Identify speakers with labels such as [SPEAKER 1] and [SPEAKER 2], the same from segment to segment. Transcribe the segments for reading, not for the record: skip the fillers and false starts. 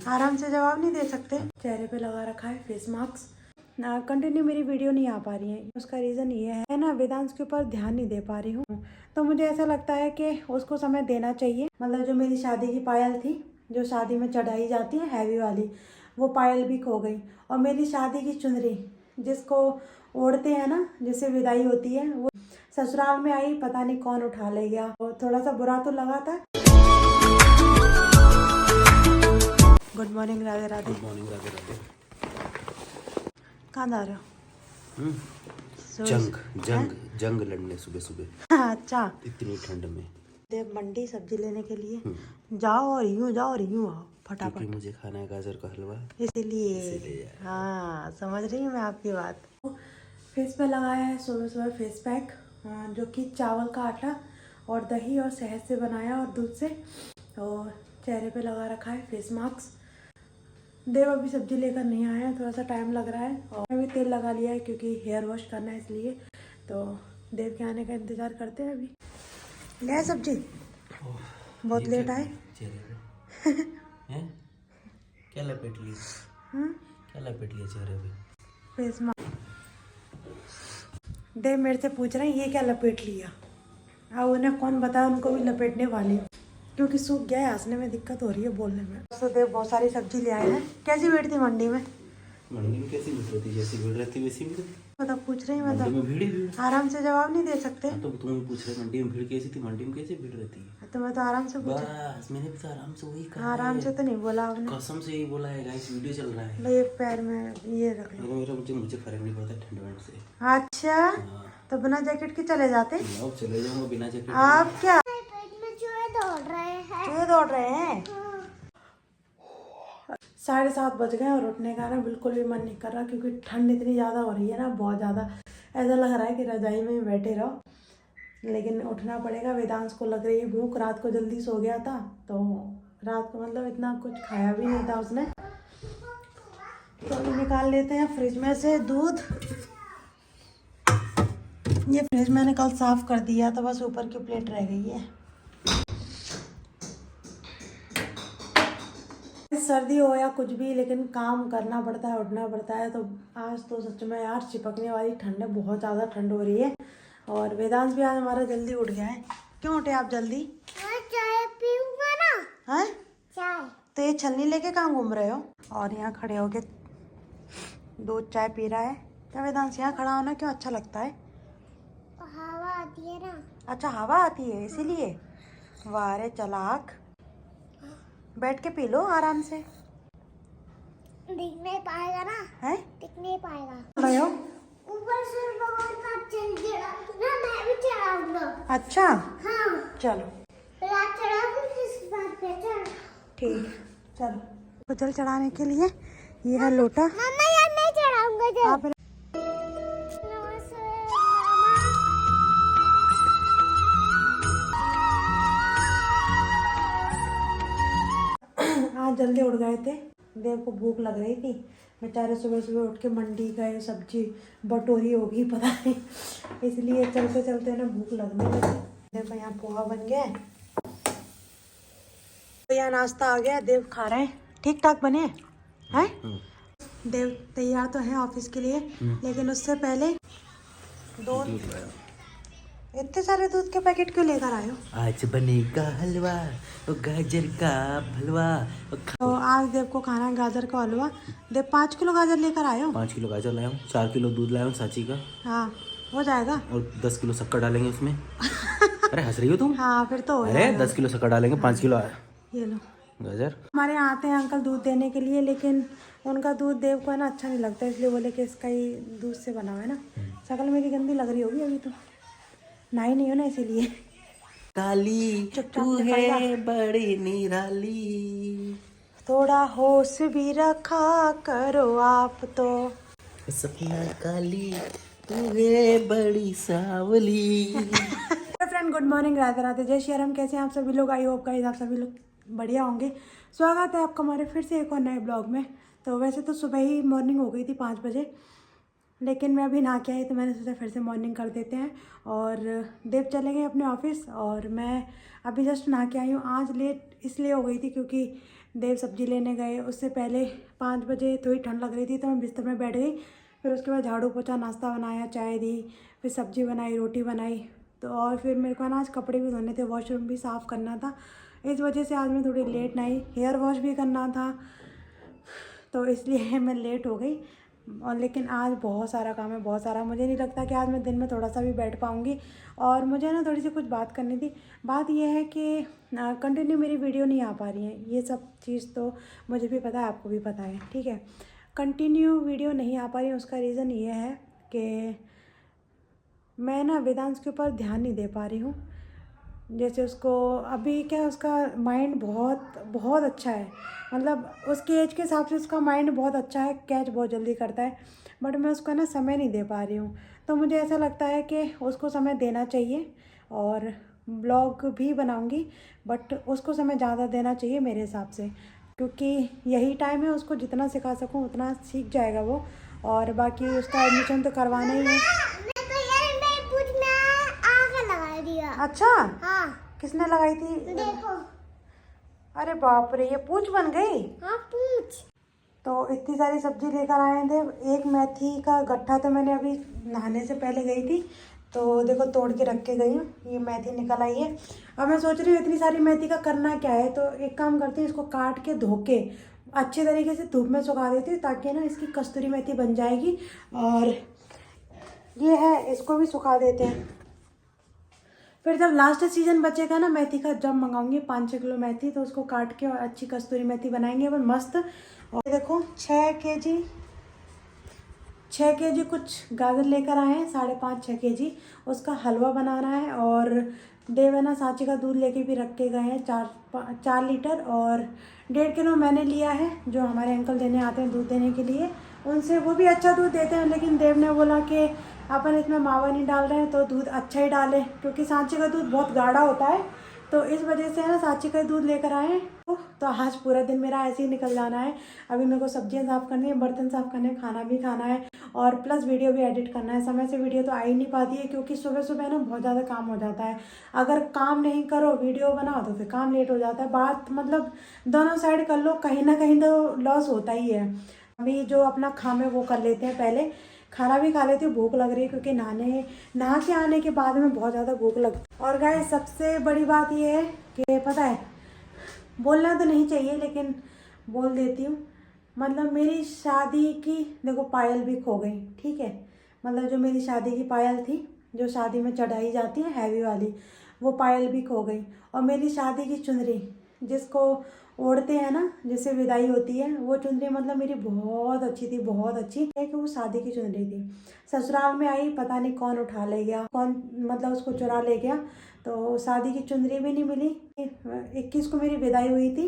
[SPEAKER 1] आराम से जवाब नहीं दे सकते। चेहरे पे लगा रखा है फेस मास्क। कंटिन्यू मेरी वीडियो नहीं आ पा रही है, उसका रीज़न ये है ना, वेदांश के ऊपर ध्यान नहीं दे पा रही हूँ। तो मुझे ऐसा लगता है कि उसको समय देना चाहिए। मतलब जो मेरी शादी की पायल थी, जो शादी में चढ़ाई जाती है हैवी वाली, वो पायल भी खो गई। और मेरी शादी की चुनरी जिसको ओढ़ते हैं ना, जिससे विदाई होती है, वो ससुराल में आई, पता नहीं कौन उठा ले गया। और थोड़ा सा बुरा तो लगा था। Good morning Radhe Radhe.
[SPEAKER 2] Good morning Radhe Radhe.
[SPEAKER 1] कहाँ जा रहे हो?
[SPEAKER 2] जंग लड़ने सुबह सुबह।
[SPEAKER 1] अच्छा,
[SPEAKER 2] इतनी ठंड में
[SPEAKER 1] देव मंडी सब्जी लेने के लिए जाओ और यूं आओ फटाफट।
[SPEAKER 2] क्योंकि मुझे खाना है गाजर का हलवा,
[SPEAKER 1] इसीलिए। हाँ, समझ रही हूँ मैं आपकी बात। फेस पे लगाया है सुबह सुबह फेस पैक, जो कि चावल का आटा और दही और शहद से बनाया और दूध से। और चेहरे पे लगा रखा है फेस मास्क। देव अभी सब्जी लेकर नहीं आया है, थोड़ा सा टाइम लग रहा है। और मैं भी तेल लगा लिया है क्योंकि हेयर वॉश करना है, इसलिए। तो देव के आने का इंतज़ार करते हैं। अभी ले आए सब्जी? बहुत लेट आए।
[SPEAKER 2] क्या लपेट लिया? क्या लपेट लिया चेहरे पे?
[SPEAKER 1] Face mask. देव मेरे से पूछ रहे हैं ये क्या लपेट लिया। अब उन्हें कौन बताया, उनको भी लपेटने वाली हूँ क्योंकि सूख गया है, हंसने में दिक्कत हो रही है, बोलने में। तो देव बहुत सारी सब्जी ले आए हैं। कैसी भीड़ थी मंडी में?
[SPEAKER 2] मंडी में कैसी भीड़ रहती? जैसी भीड़ रहती वैसी भीड़।
[SPEAKER 1] मतलब पूछ रही हूँ,
[SPEAKER 2] मंडी में
[SPEAKER 1] मतलब
[SPEAKER 2] भीड़ ही भीड़।
[SPEAKER 1] आराम से जवाब नहीं दे सकते।
[SPEAKER 2] तो तुम पूछ रहे मंडी में भीड़ कैसी थी? मंडी में कैसी भीड़ रहती है?
[SPEAKER 1] तो मैं तो आराम से पूछा।
[SPEAKER 2] बस मैंने भी तो आराम से वही कहा।
[SPEAKER 1] आराम से तो नहीं बोला आपने।
[SPEAKER 2] कसम से यही बोला है। गाइस वीडियो चल रहा है।
[SPEAKER 1] भाई एक पैर में ये रख लो।
[SPEAKER 2] मुझे फर्क नहीं पड़ता ठंड वंड से।
[SPEAKER 1] अच्छा, तो बिना जैकेट के चले जाते?
[SPEAKER 2] अब चले जाऊंगा बिना जैकेट।
[SPEAKER 1] आप क्या
[SPEAKER 3] चूहे
[SPEAKER 1] दौड़ रहे हैं? 7:30 बज गए और उठने का ना बिल्कुल भी मन नहीं कर रहा क्योंकि ठंड इतनी ज़्यादा हो रही है ना, बहुत ज़्यादा। ऐसा लग रहा है कि रजाई में ही बैठे रहो, लेकिन उठना पड़ेगा। वेदांश को लग रही है भूख, रात को जल्दी सो गया था, तो रात को मतलब इतना कुछ खाया भी नहीं था उसने। तो अभी निकाल लेते हैं फ्रिज में से दूध। ये फ्रिज मैंने कल साफ़ कर दिया था, बस ऊपर की प्लेट रह गई है। सर्दी हो या कुछ भी, लेकिन काम करना पड़ता है, उठना पड़ता है। तो आज तो सच में यार चिपकने वाली ठंड है, बहुत ज़्यादा ठंड हो रही है। और वेदांश भी आज हमारा जल्दी उठ गया है। क्यों उठे आप जल्दी?
[SPEAKER 3] चाय पीऊंगा ना।
[SPEAKER 1] हैं?
[SPEAKER 3] चाय।
[SPEAKER 1] तो ये छलनी लेके कहाँ घूम रहे हो? और यहाँ खड़े होके दूध चाय पी रहा है। क्या वेदांश, यहाँ खड़ा होना क्यों अच्छा लगता है?
[SPEAKER 3] हवा आती है ना।
[SPEAKER 1] अच्छा, हवा आती है इसीलिए। वाह रे चालाक। बैठ के पी लो आराम से।
[SPEAKER 3] दिख नहीं पाएगा ना।
[SPEAKER 1] हैं?
[SPEAKER 3] दिख नहीं पाएगा।
[SPEAKER 1] रहे हो?
[SPEAKER 3] ऊपर से बहुत चल गया ना, मैं भी चढ़ाऊंगा।
[SPEAKER 1] अच्छा,
[SPEAKER 3] हाँ
[SPEAKER 1] चलो
[SPEAKER 3] रात चढ़ाऊंगी इस बात पे। चल
[SPEAKER 1] ठीक, चलो। तो जल चढ़ाने के लिए ये है लोटा।
[SPEAKER 3] मम्मा यार नहीं चढ़ाऊंगा जल।
[SPEAKER 1] आप आज जल्दी उठ गए थे। देव को भूख लग रही थी, बेचारे सुबह सुबह उठ के मंडी गए, सब्जी बटोरी होगी पता नहीं, इसलिए चलते चलते ना भूख लगने लगी। देखो यहाँ पोहा बन गया है, तो यहाँ नाश्ता आ गया। देव खा रहे हैं। ठीक ठाक बने हैं? देव तैयार तो है ऑफिस के लिए, लेकिन उससे पहले दूध। इतने सारे दूध के पैकेट क्यों लेकर आए हो?
[SPEAKER 2] आज बनेगा हलवा, गाजर का हलवा।
[SPEAKER 1] तो आज देव को खाना है गाजर का हलवा। देव 5 किलो गाजर लेकर आए हो?
[SPEAKER 2] 5 किलो गाजर लाया हूँ, 4 किलो दूध लाया हूँ सांची का।
[SPEAKER 1] हाँ, हो जाएगा।
[SPEAKER 2] और 10 किलो शक्कर डालेंगे उसमें। अरे हंस रही हो तुम?
[SPEAKER 1] हाँ फिर तो हो
[SPEAKER 2] अरे
[SPEAKER 1] जाएगा।
[SPEAKER 2] 10 किलो शक्कर डालेंगे, 5 किलो
[SPEAKER 1] ये लो।
[SPEAKER 2] गाजर।
[SPEAKER 1] हमारे यहाँ आते हैं अंकल दूध देने के लिए, लेकिन उनका दूध देव को है ना अच्छा नहीं लगता, इसलिए बोले कि इसका ही दूध से बना हुआ है ना। शक्ल मेरी गंदी लग रही होगी अभी, तो नहाई नहीं हो ना इसीलिए।
[SPEAKER 2] काली तू है बड़ी निराली,
[SPEAKER 1] थोड़ा होश भी रखा करो आप तो।
[SPEAKER 2] सपना काली तू है बड़ी सावली।
[SPEAKER 1] Friend good morning, Radhe Radhe, जय श्री राम। कैसे हैं आप सभी लोग? आई होप गाइस आप सभी लोग बढ़िया होंगे। स्वागत है आपका हमारे फिर से एक और नए ब्लॉग में। तो वैसे तो सुबह ही मॉर्निंग हो गई थी 5 बजे, लेकिन मैं अभी नहा के आई तो मैंने सोचा फिर से मॉर्निंग कर देते हैं। और देव चले गए अपने ऑफिस और मैं अभी जस्ट नहा के आई हूँ। आज लेट इसलिए हो गई थी क्योंकि देव सब्जी लेने गए, उससे पहले 5 बजे थोड़ी ठंड लग रही थी तो मैं बिस्तर में बैठ गई। फिर उसके बाद झाड़ू पोछा, नाश्ता बनाया, चाय दी, फिर सब्जी बनाई, रोटी बनाई। तो और फिर मेरे को ना आज कपड़े भी धोने थे, वॉशरूम भी साफ़ करना था। इस वजह से आज मैं थोड़ी लेट नहीं, हेयर वॉश भी करना था तो इसलिए मैं लेट हो गई। और लेकिन आज बहुत सारा काम है, बहुत सारा। मुझे नहीं लगता कि आज मैं दिन में थोड़ा सा भी बैठ पाऊँगी। और मुझे ना थोड़ी सी कुछ बात करनी थी। बात यह है कि कंटिन्यू मेरी वीडियो नहीं आ पा रही है। ये सब चीज़ तो मुझे भी पता है, आपको भी पता है, ठीक है। कंटिन्यू वीडियो नहीं आ पा रही है, उसका रीज़न ये है कि मैं ना वेदांश के ऊपर ध्यान नहीं दे पा रही हूँ। जैसे उसको अभी क्या, उसका माइंड बहुत अच्छा है, मतलब उसके एज के हिसाब से उसका माइंड बहुत अच्छा है, कैच बहुत जल्दी करता है। बट मैं उसको ना समय नहीं दे पा रही हूँ। तो मुझे ऐसा लगता है कि उसको समय देना चाहिए और ब्लॉग भी बनाऊँगी, बट उसको समय ज़्यादा देना चाहिए मेरे हिसाब से, क्योंकि यही टाइम है। उसको जितना सिखा सकूँ उतना सीख जाएगा वो। और बाकी उसका एडमिशन तो करवाना ही है। अच्छा,
[SPEAKER 3] हाँ,
[SPEAKER 1] किसने लगाई थी?
[SPEAKER 3] देखो।
[SPEAKER 1] अरे बाप रे, ये पूंछ बन गई।
[SPEAKER 3] हाँ, पूछ।
[SPEAKER 1] तो इतनी सारी सब्जी लेकर आए थे। एक मेथी का गट्ठा तो मैंने अभी नहाने से पहले गई थी तो देखो तोड़ के रख के गई हूँ। ये मेथी निकल आई है। अब मैं सोच रही हूँ इतनी सारी मेथी का करना क्या है, तो एक काम करती हूँ, इसको काट के धो के अच्छे तरीके से धूप में सुखा देती हूँ, ताकि ना इसकी कस्तूरी मेथी बन जाएगी। और ये है, इसको भी सुखा देते हैं। फिर जब लास्ट सीजन बचेगा ना मेथी का, जब मंगाऊंगी 5-6 किलो मेथी, तो उसको काट के और अच्छी कस्तूरी मेथी बनाएंगे अपन मस्त। और देखो 6 केजी कुछ गाजर लेकर आए हैं, 5.5-6 केजी उसका हलवा बनाना है। और देव है ना, सांची का दूध लेके भी रख के गए हैं 4 लीटर। और 1.5 किलो मैंने लिया है, जो हमारे अंकल देने आते हैं दूध देने के लिए, उनसे। वो भी अच्छा दूध देते हैं, लेकिन देव ने बोला कि अपन इसमें मावा नहीं डाल रहे हैं तो दूध अच्छा ही डाले, क्योंकि सांची का दूध बहुत गाढ़ा होता है। तो इस वजह से ना सांची का दूध लेकर आए हैं। तो आज पूरा दिन मेरा ऐसे ही निकल जाना है। अभी मेरे को सब्जियां साफ़ करनी है, बर्तन साफ़ करने हैं, खाना भी खाना है, और प्लस वीडियो भी एडिट करना है। समय से वीडियो तो आ ही नहीं पाती है, क्योंकि सुबह सुबह ना बहुत ज़्यादा काम हो जाता है। अगर काम नहीं करो, वीडियो बनाओ, तो फिर काम लेट हो जाता है। बात मतलब दोनों साइड कर लो, कहीं ना कहीं तो लॉस होता ही है। अभी जो अपना काम है वो कर लेते हैं पहले, खाना भी खा लेती हूँ। भूख लग रही है, क्योंकि नहा के आने के बाद में बहुत ज़्यादा भूख लगती है। और गाइस, सबसे बड़ी बात ये है कि पता है, बोलना तो नहीं चाहिए लेकिन बोल देती हूँ। मतलब मेरी शादी की देखो पायल भी खो गई, ठीक है। मतलब जो मेरी शादी की पायल थी, जो शादी में चढ़ाई जाती है हैवी वाली, वो पायल भी खो गई। और मेरी शादी की चुनरी, जिसको ओढ़ते हैं ना, जिससे विदाई होती है, वो चुनरी मतलब मेरी बहुत अच्छी थी, बहुत अच्छी है, कि वो शादी की चुनरी थी। ससुराल में आई, पता नहीं कौन उठा ले गया, कौन मतलब उसको चुरा ले गया। तो शादी की चुनरी भी नहीं मिली। 21 को मेरी विदाई हुई थी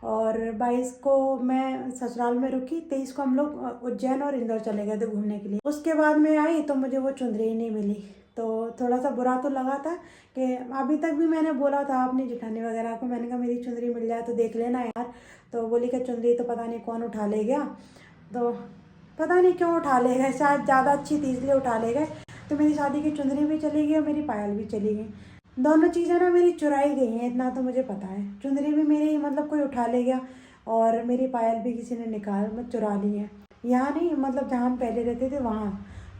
[SPEAKER 1] और 22 को मैं ससुराल में रुकी। 23 को हम लोग उज्जैन और इंदौर चले गए थे घूमने के लिए। उसके बाद में आई तो मुझे वो चुनरी ही नहीं मिली। तो थोड़ा सा बुरा तो लगा था कि अभी तक भी मैंने बोला था अपनी जेठानी वगैरह को, मैंने कहा मेरी चुनरी मिल जाए तो देख लेना यार। तो बोली कि चुनरी तो पता नहीं कौन उठा ले गया। तो पता नहीं क्यों उठा ले गए, शायद ज़्यादा अच्छी थी इसलिए उठा ले गए। तो मेरी शादी की चुनरी भी चली गई और मेरी पायल भी चली गई। दोनों चीज़ें ना मेरी चुराई गई हैं, इतना तो मुझे पता है। चुनरी भी मेरी मतलब कोई उठा ले गया, और मेरी पायल भी किसी ने चुरा ली है। यहाँ नहीं, मतलब जहाँ हम पहले रहते थे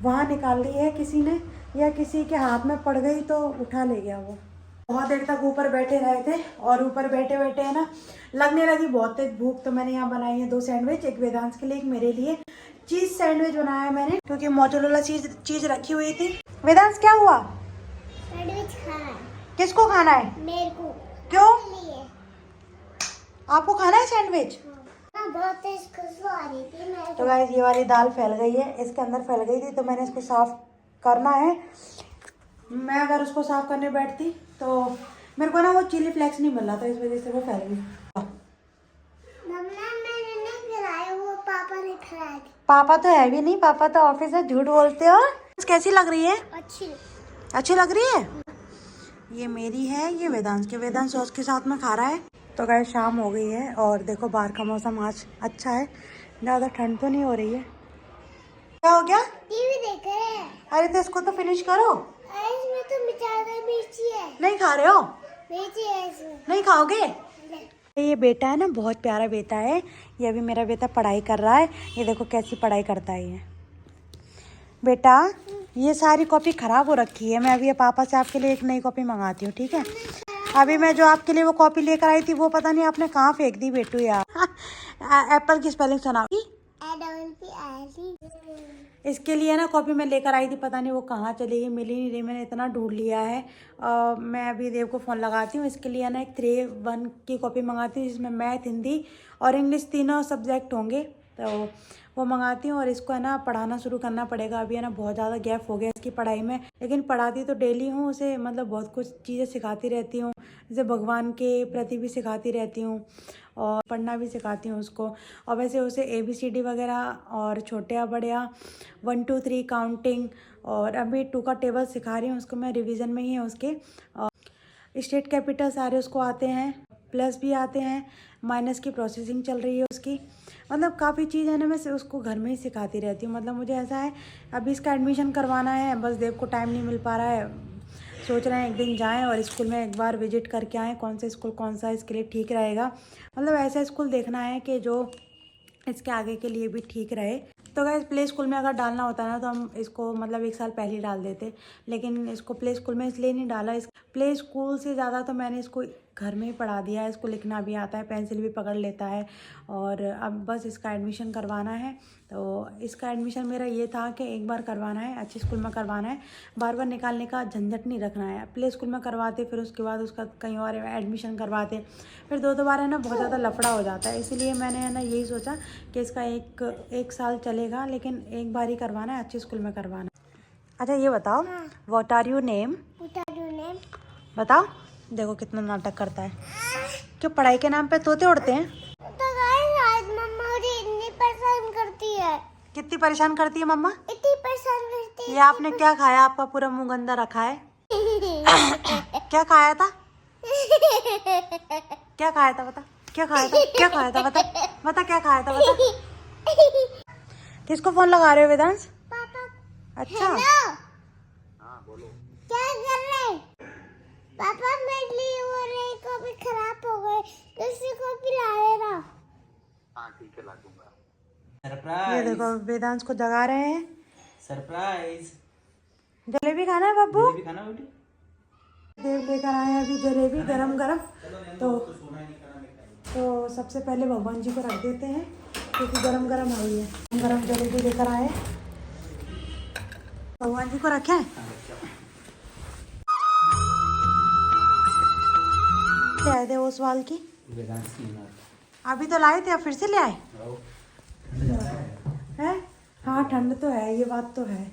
[SPEAKER 1] वहाँ निकाल ली है किसी ने, या किसी के हाथ में पड़ गई तो उठा ले गया वो। बहुत देर तक ऊपर बैठे रहे थे, और ऊपर बैठे बैठे है ना लगने लगी बहुत तेज भूख। तो मैंने यहाँ बनाई है 2 सैंडविच, एक वेदांश के लिए, एक मेरे लिए। चीज़ सैंडविच बनाया है मैंने, क्योंकि मोज़रेला चीज़ रखी हुई थी। वेदांश क्या हुआ?
[SPEAKER 3] सैंडविच खाना है।
[SPEAKER 1] किसको खाना है?
[SPEAKER 3] मेरे को।
[SPEAKER 1] क्यों?
[SPEAKER 3] लिए।
[SPEAKER 1] आपको खाना है सैंडविच?
[SPEAKER 3] हाँ, बहुत तेज खुशबू आ रही थी मेरे
[SPEAKER 1] तो
[SPEAKER 3] को।
[SPEAKER 1] गाइस, ये वाली दाल फैल गई है, इसके अंदर फैल गई थी, तो मैंने इसको साफ करना है। मैं अगर उसको साफ करने बैठती तो मेरे को ना वो चिली फ्लेक्स नहीं मिल रहा था, इस वजह से वो फैल गई।
[SPEAKER 3] मम्मा मैंने नहीं खिलाया, वो पापा ने खिलाया थी।
[SPEAKER 1] पापा तो है भी नहीं, पापा तो ऑफिस है, झूठ बोलते हो। कैसी लग रही है? अच्छी लग रही है। ये मेरी है, ये वेदांश सॉस के साथ में खा रहा है। तो गाइस, शाम हो गई है और देखो बाहर का मौसम आज अच्छा है, ज़्यादा ठंड तो नहीं हो रही है। क्या हो गया?
[SPEAKER 3] टीवी देख रहे हैं।
[SPEAKER 1] अरे तो इसको तो फिनिश करो।
[SPEAKER 3] इसमें तो ज्यादा मिर्ची है।
[SPEAKER 1] नहीं खा रहे हो?
[SPEAKER 3] मिर्ची है इसमें।
[SPEAKER 1] नहीं खाओगे? ये बेटा है ना, बहुत प्यारा बेटा है। ये अभी मेरा बेटा पढ़ाई कर रहा है। ये देखो कैसी पढ़ाई करता है ये बेटा। ये सारी कॉपी ख़राब हो रखी है। मैं अभी पापा से आपके लिए एक नई कॉपी मंगाती हूँ, ठीक है। अभी मैं जो आपके लिए वो कॉपी लेकर आई थी वो पता नहीं आपने कहाँ फेंक दी बेटू यार। एप्पल की स्पेलिंग सुनाओ। इसके लिए ना कॉपी मैं लेकर आई थी, पता नहीं वो कहाँ चली गई, मिली नहीं रही। मैंने इतना ढूंढ लिया है। मैं अभी देव को फ़ोन लगाती हूँ। इसके लिए ना एक 3-1 की कॉपी मंगाती हूँ जिसमें मैथ, हिंदी और इंग्लिश तीनों सब्जेक्ट होंगे। तो वो मंगाती हूँ और इसको है ना पढ़ाना शुरू करना पड़ेगा। अभी है ना बहुत ज़्यादा गैप हो गया इसकी पढ़ाई में, लेकिन पढ़ाती तो डेली हूँ उसे। मतलब बहुत कुछ चीज़ें सिखाती रहती हूँ, जैसे भगवान के प्रति भी सिखाती रहती हूँ और पढ़ना भी सिखाती हूँ उसको। और वैसे उसे ABCD वगैरह और छोटे बड़े 1 2 3 काउंटिंग, और अभी 2 का टेबल सिखा रही हूँ उसको मैं, रिवीजन में ही है उसके। और स्टेट कैपिटल सारे उसको आते हैं, प्लस भी आते हैं, माइनस की प्रोसेसिंग चल रही है उसकी। मतलब काफ़ी चीज़ है ना, मैं उसको घर में ही सिखाती रहती हूँ। मतलब मुझे ऐसा है अभी इसका एडमिशन करवाना है, बस देव को टाइम नहीं मिल पा रहा है। सोच रहे हैं एक दिन जाएं और स्कूल में एक बार विजिट करके आएँ, कौन सा स्कूल कौन सा इसके लिए ठीक रहेगा। मतलब ऐसा स्कूल देखना है कि जो इसके आगे के लिए भी ठीक रहे। तो गाइस प्ले स्कूल में अगर डालना होता ना तो हम इसको मतलब 1 साल पहले ही डाल देते, लेकिन इसको प्ले स्कूल में इसलिए नहीं डाला। इस प्ले स्कूल से ज़्यादा तो मैंने इसको घर में ही पढ़ा दिया है। इसको लिखना भी आता है, पेंसिल भी पकड़ लेता है। और अब बस इसका एडमिशन करवाना है। तो इसका एडमिशन मेरा ये था कि एक बार करवाना है, अच्छे स्कूल में करवाना है, बार बार निकालने का झंझट नहीं रखना है। प्ले स्कूल में करवाते फिर उसके बाद उसका कहीं और एडमिशन करवाते, फिर 2 बार है ना बहुत ज़्यादा लफड़ा हो जाता है। इसीलिए मैंने है ना यही सोचा कि इसका एक साल चलेगा, लेकिन एक बार ही करवाना है, अच्छे स्कूल में करवाना है। अच्छा ये बताओ, व्हाट आर यू नेम? बताओ। देखो कितना नाटक करता है। क्यों पढ़ाई के नाम पे तोते उड़ते हैं?
[SPEAKER 3] तो गाइस आज मम्मा मुझे इतनी परेशान करती है।
[SPEAKER 1] कितनी परेशान करती है मम्मा?
[SPEAKER 3] इतनी परेशान करती
[SPEAKER 1] ये आपने क्या खाया? आपका पूरा मुंह गंदा रखा है। क्या खाया था? क्या खाया था बता? क्या खाया था? क्या खाया था बता? बता क्या खाया था बता? किसको फोन लगा रहे हो वेदांश?
[SPEAKER 3] पापा।
[SPEAKER 1] अच्छा
[SPEAKER 3] हेलो। हाँ बोलो। क्या कर रहे? पापा मेरे लिए वो रे कॉपी खराब हो गई, दूसरी कॉपी ला लेना।
[SPEAKER 2] हाँ ठीक है ला दूंगा।
[SPEAKER 1] ये
[SPEAKER 2] सरप्राइज।
[SPEAKER 1] देखो वेदांश को जगा रहे हैं।
[SPEAKER 2] सरप्राइज।
[SPEAKER 1] जलेबी खाना है बाबू?
[SPEAKER 2] जलेबी खाना बेटी?
[SPEAKER 1] देव लेकर आए हैं अभी जलेबी गरम गरम। तो सबसे पहले भगवान जी को रख देते हैं क्योंकि गरम गरम आई है। गरम जलेबी लेकर आए, भगवान जी को रखें। ले आए थे वो सवाल की, अभी तो लाए थे, अब फिर से ले आए हैं? हाँ ठंड तो है, ये बात तो है।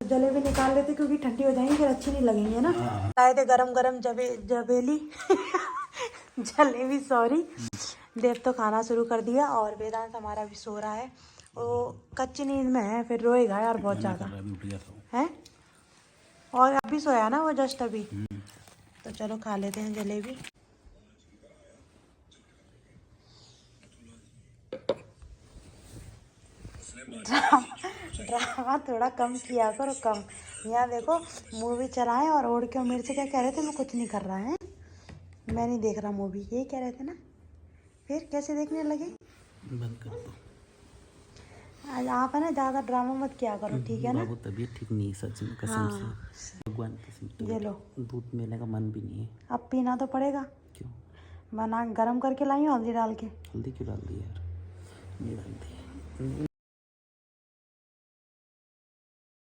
[SPEAKER 1] जलेबी निकाल लेते क्योंकि ठंडी हो जाएंगी फिर अच्छी नहीं लगेंगी, है ना। लाए थे गरम गरम जबेली जलेबी सॉरी। देव तो खाना शुरू कर दिया और वेदांत हमारा भी सो रहा है। वो कच्ची नींद में है, फिर रोएगा यार बहुत ज़्यादा है। और अभी सोया ना वो जस्ट अभी। तो चलो खा लेते हैं जलेबी। ड्रामा थोड़ा कम किया करो, कम। यहाँ देखो मूवी चलाएं और ओढ़ के मेरे से क्या कह रहे थे, मैं कुछ नहीं कर रहा है, मैं नहीं देख रहा मूवी, यही कह रहे थे ना। फिर कैसे देखने लगे?
[SPEAKER 2] बंद कर दो।
[SPEAKER 1] आज आप है ना ज़्यादा ड्रामा मत किया करो, ठीक है ना।
[SPEAKER 2] बाबू तबीयत ठीक नहीं है सच में, कसम से भगवान कसम।
[SPEAKER 1] ये लो
[SPEAKER 2] दूध पीने का मन भी नहीं है।
[SPEAKER 1] अब पीना तो पड़ेगा।
[SPEAKER 2] क्यों?
[SPEAKER 1] बना गरम करके लाई हूँ हल्दी डाल के।
[SPEAKER 2] हल्दी क्यों डाल दी यार? नहीं डाल दी।